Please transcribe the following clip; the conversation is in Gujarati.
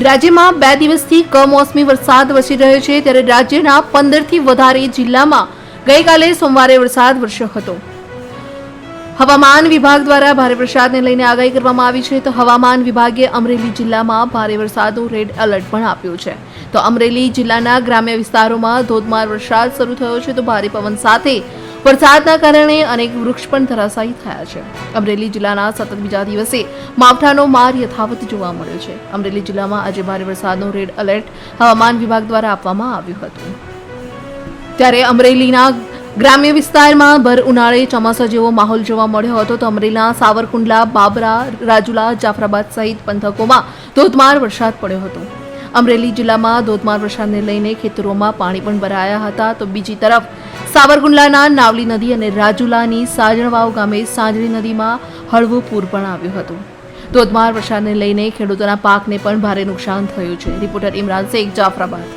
રાજ્યમાં 2 દિવસથી કમોસમી વરસાદ વરસી રહ્યો છે, ત્યારે રાજ્યના 15થી વધારે જિલ્લામાં ગઈકાલે સોમવારે વરસાદ વરસ્યો હતો. હવામાન વિભાગ દ્વારા ભારે વરસાદને લઈને આગાહી કરવામાં આવી છે. તો હવામાન વિભાગે અમરેલી જિલ્લામાં ભારે વરસાદનું રેડ એલર્ટ પણ આપ્યું છે. તો અમરેલી જિલ્લાના ગ્રામ્ય વિસ્તારોમાં ધોધમાર વરસાદ શરૂ થયો છે. તો ભારે પવન સાથે વરસાદના કારણે અનેક વૃક્ષ પણ ધરાશાયી થયા છે. અમરેલી જિલ્લાના સતત બીજા દિવસે માવઠાનો માર યથાવત જોવા મળ્યો છે. અમરેલી જિલ્લામાં આજે ભારે વરસાદનું રેડ એલર્ટ હવામાન વિભાગ દ્વારા આપવામાં આવ્યું હતું. ત્યારે અમરેલીના ગ્રામ્ય વિસ્તારમાં ભર ઉનાળે ચોમાસા જેવો માહોલ જોવા મળ્યો હતો. તો અમરેલીના સાવરકુંડલા, બાબરા, રાજુલા, જાફરાબાદ સહિત પંથકોમાં ધોધમાર વરસાદ પડ્યો હતો. અમરેલી જિલ્લામાં ધોધમાર વરસાદને લઈને ખેતરોમાં પાણી પણ ભરાયા હતા. તો બીજી તરફ સાવરકુંડલાના નાવલી નદી અને રાજુલાની સાજણવાવ ગામે સાંજણી નદીમાં હળવું પૂર પણ આવ્યું હતું. ધોધમાર વરસાદને લઈને ખેડૂતોના પાકને પણ ભારે નુકસાન થયું છે. રિપોર્ટર ઇમરાન શેખ, જાફરાબાદ.